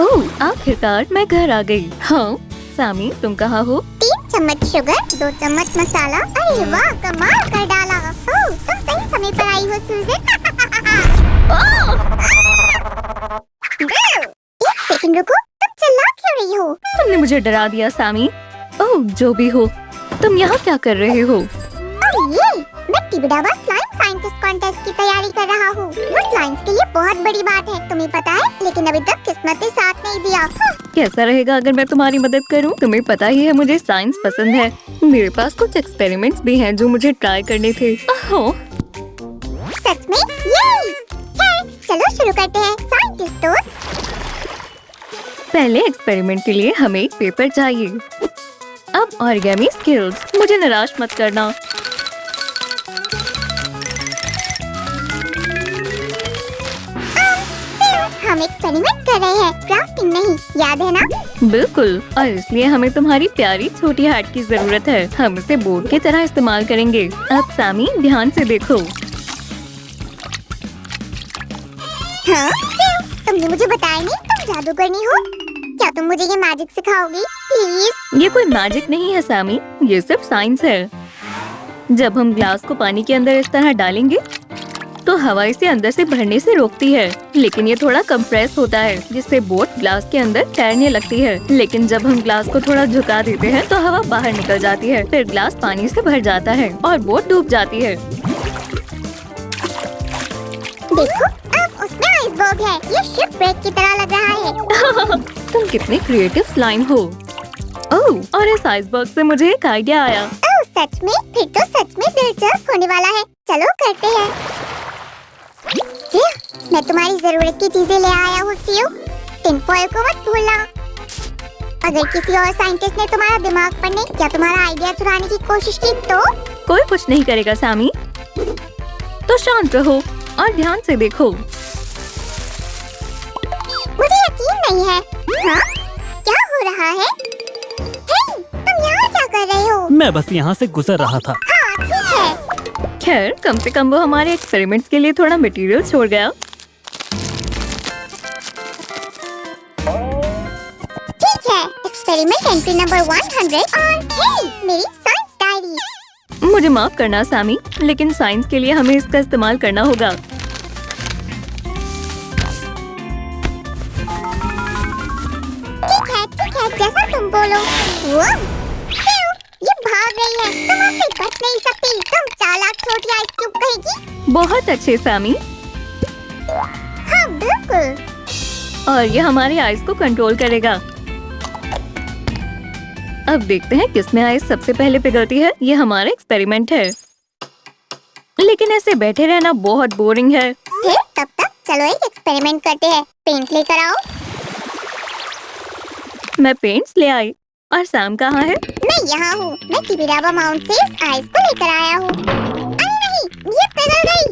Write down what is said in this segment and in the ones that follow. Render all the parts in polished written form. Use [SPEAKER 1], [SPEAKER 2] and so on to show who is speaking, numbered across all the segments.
[SPEAKER 1] ओह, आखिरकार मैं घर आ गई। हाँ, सामी तुम कहाँ हो?
[SPEAKER 2] 3 चम्मच शुगर, 2 चम्मच मसाला। अरे वाह, कमाल कर डाला। ओह, तुम सही समय पर आई हो सूजन। एक सेकंड रुको, तुम चिल्ला क्यों रही हो?
[SPEAKER 1] तुमने मुझे डरा दिया सामी। ओह, जो भी हो, तुम यहाँ क्या कर रहे हो?
[SPEAKER 2] और ये मैं टिबिडाबा स्लाइम साइंटिस्ट कॉन्टेस्ट की तैयारी कर रहा हूँ। वो स्लाइम्स के लिए बहुत बड़ी बात है, तुम्हें पता है, लेकिन अभी तक किस्मत ने साथ नहीं दिया।
[SPEAKER 1] कैसा रहेगा अगर मैं तुम्हारी मदद करूं? तुम्हें पता ही है मुझे साइंस पसंद है। मेरे पास कुछ एक्सपेरिमेंट्स भी हैं जो मुझे ट्राई करने थे। ओह,
[SPEAKER 2] सच में? ये चलो शुरू करते हैं साइंटिस्ट दोस्त।
[SPEAKER 1] पहले एक्सपेरिमेंट के लिए हमें एक पेपर चाहिए। अब ऑरिगेमी स्किल्स, मुझे निराश मत करना।
[SPEAKER 2] हम एक्सपेरिमेंट कर रहे हैं, क्राफ्टिंग नहीं, याद है ना?
[SPEAKER 1] बिल्कुल, और इसलिए हमें तुम्हारी प्यारी छोटी हार्ट की जरूरत है। हम इसे बोर्ड की तरह इस्तेमाल करेंगे। अब सामी ध्यान से देखो।
[SPEAKER 2] हाँ? तुमने मुझे बताया नहीं तुम जादूगरनी हो। क्या तुम मुझे ये मैजिक सिखाओगी प्लीज?
[SPEAKER 1] ये कोई मैजिक नहीं है सामी, ये सिर्फ साइंस है। जब हम ग्लास को पानी के अंदर इस तरह डालेंगे तो हवा इसे अंदर से भरने से रोकती है, लेकिन ये थोड़ा कंप्रेस होता है जिससे बोट ग्लास के अंदर तैरने लगती है। लेकिन जब हम ग्लास को थोड़ा झुका देते हैं तो हवा बाहर निकल जाती है, फिर ग्लास पानी से भर जाता है और बोट डूब जाती है।
[SPEAKER 2] देखो, अब उसमें आइसबर्ग है। ये शिपव्रेक की तरह लग रहा है।
[SPEAKER 1] तुम कितने क्रिएटिव स्लाइम हो। ओह, और इस आइसबर्ग से मुझे एक आइडिया आया।
[SPEAKER 2] ओह, सच में? फिर तो सच में दिलचस्प होने वाला है। चलो करते हैं। मैं तुम्हारी जरूरत की चीजें ले आया हूँ सीयू। टिन फॉयल को मत भूलना। अगर किसी और साइंटिस्ट ने तुम्हारा दिमाग पढ़ने या तुम्हारा आइडिया चुराने की कोशिश की तो?
[SPEAKER 1] कोई कुछ नहीं करेगा सामी, तो शांत रहो और ध्यान से देखो।
[SPEAKER 2] मुझे यकीन नहीं है। हाँ? क्या हो रहा है? हे, तुम यहाँ क्या कर रहे हो?
[SPEAKER 3] मैं बस यहाँ से गुजर रहा था।
[SPEAKER 2] हाँ, ठीक है।
[SPEAKER 1] खैर, कम से कम वो हमारे एक्सपेरिमेंट्स के लिए थोड़ा मटेरियल छोड़ गया।
[SPEAKER 2] ठीक है, एक्सपेरिमेंट एंट्री नंबर 100 और हे, मेरी साइंस डायरी।
[SPEAKER 1] मुझे माफ करना सामी, लेकिन साइंस के लिए हमें इसका इस्तेमाल करना होगा।
[SPEAKER 2] ठीक है, जैसा तुम बोलो। वो, ये भाग रही है, तुम हमसे बच नहीं सकती। तुम चालाक छोटी आइस क्यूब कहेगी।
[SPEAKER 1] बहुत अच्छे सामी,
[SPEAKER 2] हाँ बिल्कुल।
[SPEAKER 1] और ये हमारे आइस को कंट्रोल करेगा। अब देखते हैं किसमें आइस सबसे पहले पिघलती है। ये हमारा एक्सपेरिमेंट है, लेकिन ऐसे बैठे रहना बहुत बोरिंग है।
[SPEAKER 2] फिर तब तक चलो एक एक्सपेरिमेंट करते हैं। पेंट लेकर आओ।
[SPEAKER 1] मैं पेंट्स ले आई, और सैम कहाँ है?
[SPEAKER 2] मैं यहाँ हूँ। मैं टिबिडाबा माउंट से इस आइस को लेकर आया हूँ। अरे नहीं, ये पिघल गई।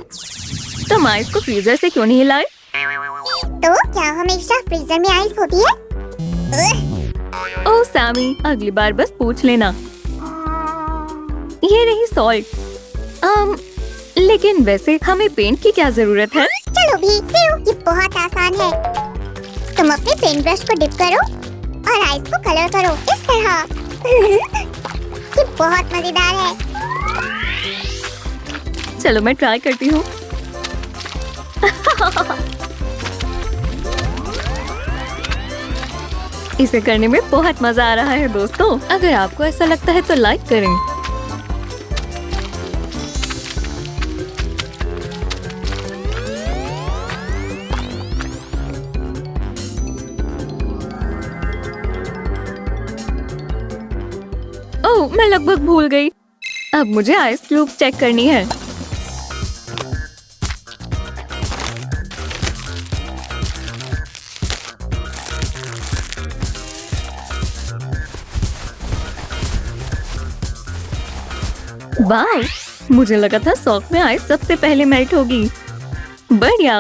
[SPEAKER 1] तुम आइस को फ्रीजर से क्यों नहीं लाए?
[SPEAKER 2] तो क्या हमेशा फ्रीजर में आइस होती है?
[SPEAKER 1] ओह सैमी, अगली बार बस पूछ लेना। ये रही सॉल्ट। लेकिन वैसे हमें पेंट की क्या जरूरत है?
[SPEAKER 2] चलो भी, ये बहुत आसान है। तुम अपने पेंट ब्रश को डिप करो और आइस को कलर करो इस तरह। ये बहुत मजेदार है।
[SPEAKER 1] चलो मैं ट्राई करती हूँ। इसे करने में बहुत मजा आ रहा है दोस्तों। अगर आपको ऐसा लगता है तो लाइक करें। ओह, मैं लगभग भूल गई। अब मुझे आइस क्यूब चेक करनी है। वाह, मुझे लगा था सॉक में आइस सबसे पहले मेल्ट होगी। बढ़िया।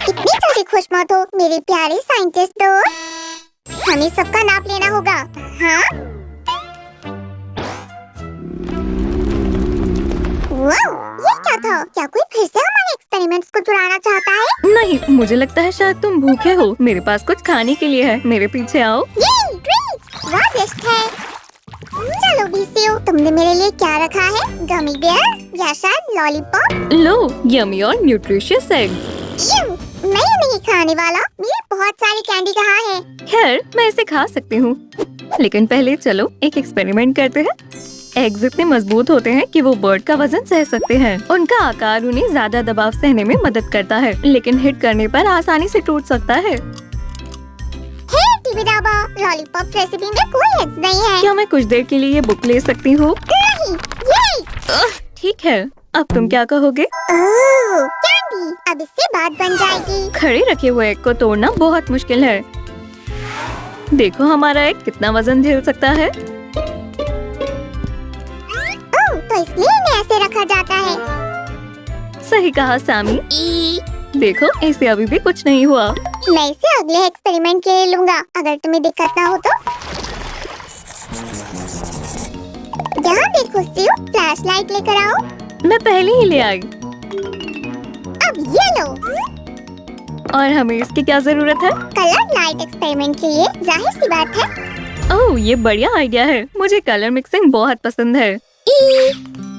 [SPEAKER 2] इतनी जल्दी खुश मत हो मेरे प्यारे साइंटिस्ट दोस्त। हमें सबका नाप लेना होगा। हाँ? वाह, ये क्या था? क्या कोई फिर से हमारे एक्सपेरिमेंट्स को चुराना चाहता है?
[SPEAKER 1] नहीं, मुझे लगता है शायद तुम भूखे हो। मेरे पास कुछ खाने के लिए है, मेरे पीछे आओ।
[SPEAKER 2] ये ट्रीट्स स्वादिष्ट है। चलो बीसीओ, तुमने मेरे लिए क्या रखा है? गमी बेयर्स या शायद लॉलीपॉप?
[SPEAKER 1] लो, यमी और न्यूट्रिशियस एग्स।
[SPEAKER 2] मैं ये नहीं खाने वाला। मेरी बहुत सारी कैंडी कहाँ है?
[SPEAKER 1] खैर, मैं इसे खा सकती हूँ, लेकिन पहले चलो एक एक्सपेरिमेंट करते हैं। एग्स इतने मजबूत होते हैं कि वो बर्ड का वजन सह सकते हैं। उनका आकार उन्हें ज्यादा दबाव सहने में मदद करता है, लेकिन हिट करने पर आसानी से टूट सकता है।
[SPEAKER 2] हे टिबिडाबा, लॉलीपॉप रेसिपी में कोई एग्स नहीं है।
[SPEAKER 1] क्या मैं कुछ देर के लिए ये बुक ले सकती हूँ?
[SPEAKER 2] नहीं, ये
[SPEAKER 1] ठीक है, अब तुम क्या कहोगे?
[SPEAKER 2] ओह, कैंडी, अब इससे बात बन जाएगी।
[SPEAKER 1] खड़े रखे हुए एग को तोड़ना बहुत मुश्किल है। देखो हमारा एग कितना वजन झेल सकता है।
[SPEAKER 2] ओह, तो इसलिए इन्हें ऐसे रखा जाता है।
[SPEAKER 1] सही कहा सैमी। देखो, इसे अभी भी कुछ नहीं हुआ।
[SPEAKER 2] मैं इसे अगले एक्सपेरिमेंट के लिए लूंगा, अगर तुम्हें दिक्कत ना हो तो। यहाँ देखो स्टीव, फ्लैश लाइट लेकर आओ।
[SPEAKER 1] मैं पहले ही ले आई।
[SPEAKER 2] अब ये लो।
[SPEAKER 1] और हमें इसकी क्या जरूरत है?
[SPEAKER 2] कलर लाइट एक्सपेरिमेंट के लिए, जाहिर सी बात है।
[SPEAKER 1] ओह, ये बढ़िया आइडिया है। मुझे कलर मिक्सिंग बहुत पसंद है।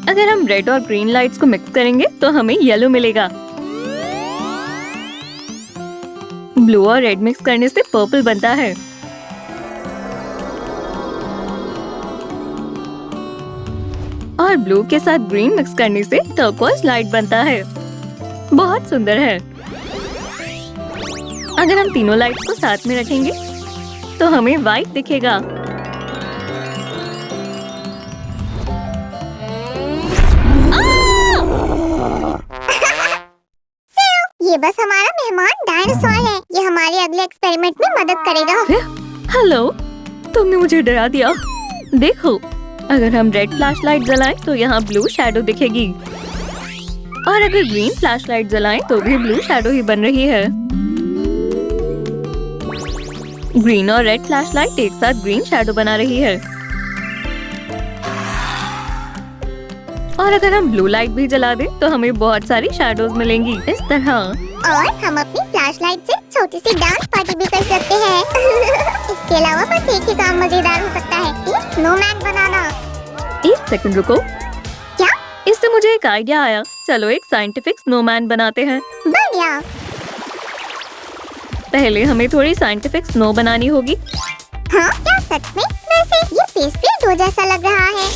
[SPEAKER 1] अगर हम रेड और ग्रीन लाइट्स को मिक्स करेंगे तो हमें येलो मिलेगा। ब्लू और रेड मिक्स करने से पर्पल बनता है। और ब्लू के साथ ग्रीन मिक्स करने से टर्कोइज लाइट बनता है। बहुत सुंदर है। अगर हम तीनों लाइट्स को साथ में रखेंगे तो हमें व्हाइट दिखेगा।
[SPEAKER 2] ये बस हमारा मेहमान डायनासोर है। ये हमारे अगले एक्सपेरिमेंट में मदद करेगा।
[SPEAKER 1] हेलो, तुमने मुझे डरा दिया। देखो, अगर हम रेड फ्लैश लाइट जलाएं तो यहाँ ब्लू शैडो दिखेगी, और अगर ग्रीन फ्लैश लाइट जलाएं तो भी ब्लू शैडो ही बन रही है। ग्रीन और रेड फ्लैश लाइट एक साथ ग्रीन शैडो बना रही है। और अगर हम ब्लू लाइट भी जला दें तो हमें बहुत सारी शैडोज मिलेंगी, इस तरह।
[SPEAKER 2] और हम अपनी फ्लैश लाइट से छोटी सी डांस पार्टी भी कर सकते हैं। इसके अलावा बस एक ही काम मजेदार हो सकता है, एक स्नोमैन बनाना।
[SPEAKER 1] एक सेकंड रुको।
[SPEAKER 2] क्या?
[SPEAKER 1] इससे मुझे एक आइडिया आया। चलो एक साइंटिफिक स्नोमैन बनाते हैं।
[SPEAKER 2] बढ़िया।
[SPEAKER 1] पहले हमें थोड़ी साइंटिफिक स्नो बनानी होगी।
[SPEAKER 2] हाँ, क्या सच में? वैसे ये पेस्ट्री डो जैसा लग रहा है।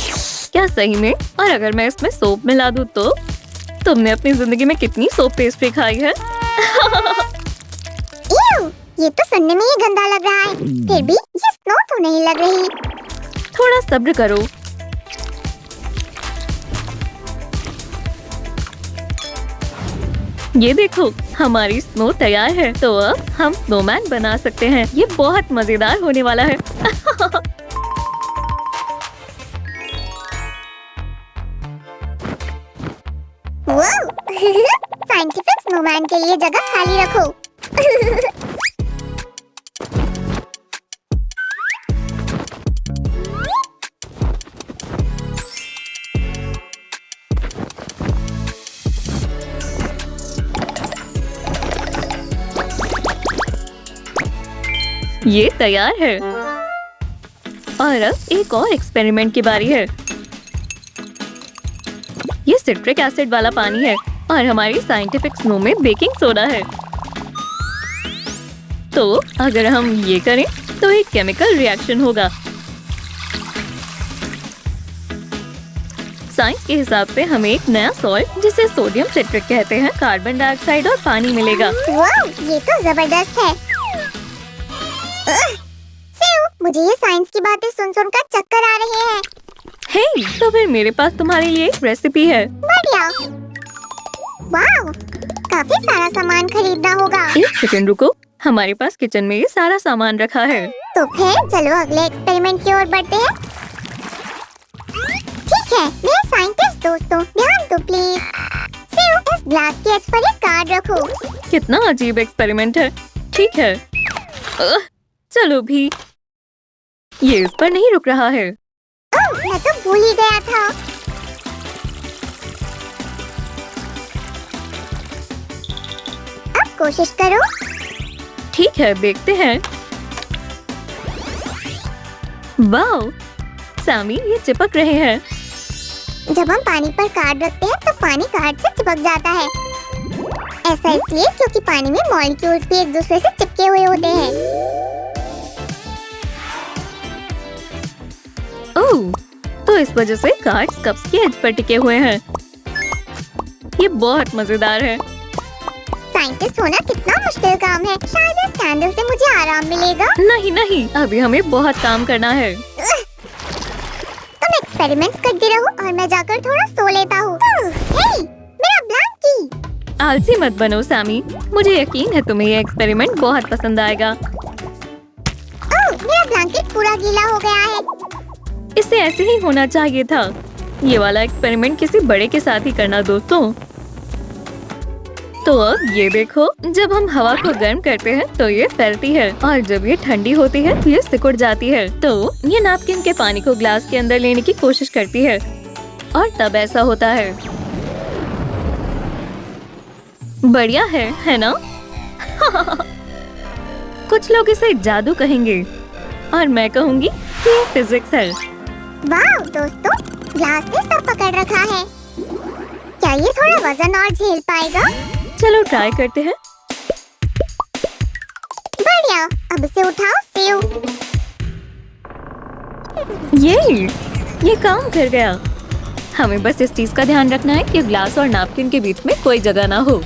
[SPEAKER 1] क्या सही में? और अगर मैं इसमें सोप मिला दूँ तो? तुमने अपनी जिंदगी में कितनी सोप पेस्ट्री खाई है?
[SPEAKER 2] इव, ये तो सुनने में ही गंदा लग रहा है। फिर भी ये स्नो तो नहीं लग रही।
[SPEAKER 1] थोड़ा सब्र करो। ये देखो, हमारी स्नो तैयार है। तो अब हम स्नोमैन बना सकते हैं। ये बहुत मजेदार होने वाला है।
[SPEAKER 2] साइंटिफिक स्नोमैन के लिए जगह खाली रखो।
[SPEAKER 1] ये तैयार है। और अब एक और एक्सपेरिमेंट की बारी है। ये सिट्रिक एसिड वाला पानी है और हमारी साइंटिफिक स्नो में बेकिंग सोडा है। तो अगर हम ये करें तो एक केमिकल रिएक्शन होगा। साइंस के हिसाब से हमें एक नया सॉल्ट, जिसे सोडियम सिट्रिक कहते हैं, कार्बन डाइऑक्साइड और पानी मिलेगा।
[SPEAKER 2] वाह, ये तो जबरदस्त है। मुझे ये साइंस की बातें सुन कर चक्कर आ रहे हैं।
[SPEAKER 1] हे, तो फिर मेरे पास तुम्हारे लिए एक रेसिपी है।
[SPEAKER 2] बढ़िया। वाह, काफी सारा सामान खरीदना होगा।
[SPEAKER 1] एक सेकंड रुको, हमारे पास किचन में ये सारा सामान रखा है।
[SPEAKER 2] तो फिर चलो अगले एक्सपेरिमेंट की ओर बढ़ते हैं। ठीक है मेरे साइंटिस्ट दोस्तों, ध्यान दो प्लीज। इस ग्लास के एज पर एक कार्ड रखो।
[SPEAKER 1] कितना अजीब एक्सपेरिमेंट है। ठीक है, चलो भी। ये इस पर नहीं रुक रहा है।
[SPEAKER 2] ओह, मैं तो भूल ही गया था। कोशिश करो।
[SPEAKER 1] ठीक है, देखते हैं। वाओ, सामी ये चिपक रहे हैं।
[SPEAKER 2] जब हम पानी पर कार्ड रखते हैं तो पानी कार्ड से चिपक जाता है। ऐसा इसलिए क्योंकि पानी में मॉलिक्यूल्स भी एक दूसरे से चिपके हुए होते हैं।
[SPEAKER 1] ओह, तो इस वजह से कार्ड्स कप्स के एज पर टिके हुए हैं। ये बहुत मजेदार है।
[SPEAKER 2] साइंटिस्ट होना कितना मुश्किल काम है। शायद इस कैंडल से मुझे आराम मिलेगा।
[SPEAKER 1] नहीं नहीं, अभी हमें बहुत काम करना है।
[SPEAKER 2] तुम एक्सपेरिमेंट्स करती रहो और मैं जाकर थोड़ा सो लेता हूँ। हे, मेरा ब्लैंकी।
[SPEAKER 1] आलसी मत बनो सामी, मुझे यकीन है तुम्हें ये एक्सपेरिमेंट बहुत पसंद आएगा।
[SPEAKER 2] ओह, मेरा ब्लैंकेट पूरा गीला हो गया है।
[SPEAKER 1] इसे ऐसे ही होना चाहिए था। ये वाला एक्सपेरिमेंट किसी बड़े के साथ ही करना दोस्तों। तो अब ये देखो, जब हम हवा को गर्म करते हैं तो ये फैलती है और जब ये ठंडी होती है ये सिकुड़ जाती है। तो ये नैपकिन के पानी को ग्लास के अंदर लेने की कोशिश करती है और तब ऐसा होता है। बढ़िया है ना? कुछ लोग इसे जादू कहेंगे और मैं कहूँगी कि ये फिजिक्स है।
[SPEAKER 2] वाह दोस्तों, ग्लास ने सब पकड़ रखा है। क्या ये थोड़ा वजन और झेल पाएगा?
[SPEAKER 1] चलो ट्राई करते हैं।
[SPEAKER 2] बढ़िया, अब इसे उठाओ सेव।
[SPEAKER 1] ये काम कर गया। हमें बस इस चीज का ध्यान रखना है कि ग्लास और नैपकिन के बीच में कोई जगह ना हो।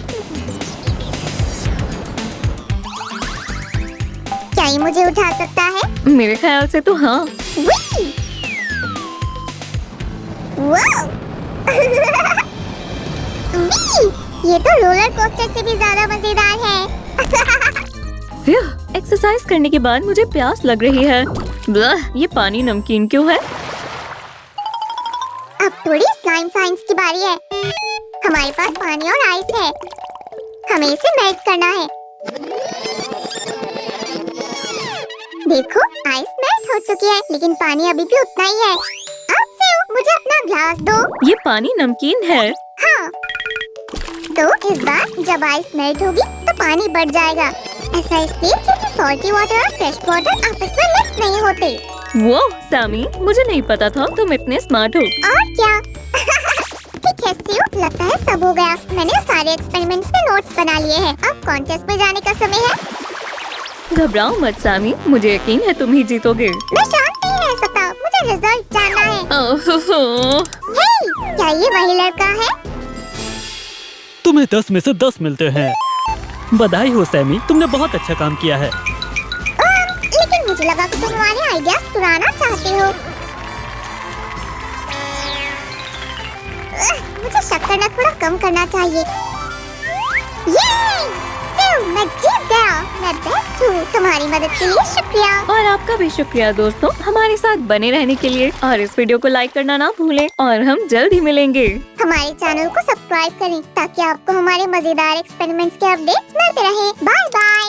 [SPEAKER 2] क्या ये मुझे उठा सकता है?
[SPEAKER 1] मेरे ख्याल से तो हाँ।
[SPEAKER 2] Whee! वाओ! Whee! ये तो रोलर कोस्टर से भी ज्यादा मजेदार है।
[SPEAKER 1] एक्सरसाइज करने के बाद मुझे प्यास लग रही है। ब्लह, ये पानी नमकीन क्यों है?
[SPEAKER 2] अब थोड़ी स्लाइम साइंस की बारी है। हमारे पास पानी और आइस है। हमें इसे मेल्ट करना है। देखो, आइस मेल्ट हो चुकी है, लेकिन पानी अभी भी उतना ही है। अब से मुझे अपना ग्लास दो।
[SPEAKER 1] ये पानी नमकीन है।
[SPEAKER 2] हाँ, तो इस बार जब आइस मेल्ट होगी तो पानी बढ़ जाएगा। ऐसा इसलिए क्योंकि सॉल्टी वाटर और फ्रेश वाटर आपस में मिक्स नहीं होते।
[SPEAKER 1] वो सामी, मुझे नहीं पता था तुम इतने स्मार्ट हो।
[SPEAKER 2] और क्या? ठीक है सीयू, लगता है सब हो गया। मैंने सारे एक्सपेरिमेंट्स के नोट्स बना लिए हैं। अब कॉन्टेस्ट में जाने का समय है।
[SPEAKER 1] घबराओ मत सामी, मुझे यकीन है तुम ही जीतोगे।
[SPEAKER 2] मैं शांत नहीं रह सकता, मुझे रिजल्ट जानना है।
[SPEAKER 1] ओह,
[SPEAKER 2] हे, क्या ये वही लड़का है?
[SPEAKER 3] तुम्हें 10 में से 10 मिलते हैं। बधाई हो सैमी, तुमने बहुत अच्छा काम किया है।
[SPEAKER 2] लेकिन मुझे लगा कि तुम हमारे आइडियाज चुराना चाहते हो। मुझे शक करना थोड़ा कम करना चाहिए। मैं जीत गया। मैं बेस्ट हूँ। तुम्हारी मदद के लिए शुक्रिया।
[SPEAKER 1] और आपका भी शुक्रिया दोस्तों, हमारे साथ बने रहने के लिए। और इस वीडियो को लाइक करना ना भूलें और हम जल्द ही मिलेंगे।
[SPEAKER 2] हमारे चैनल को सब्सक्राइब करें ताकि आपको हमारे मजेदार एक्सपेरिमेंट्स के अपडेट्स मिलते रहें। Bye bye.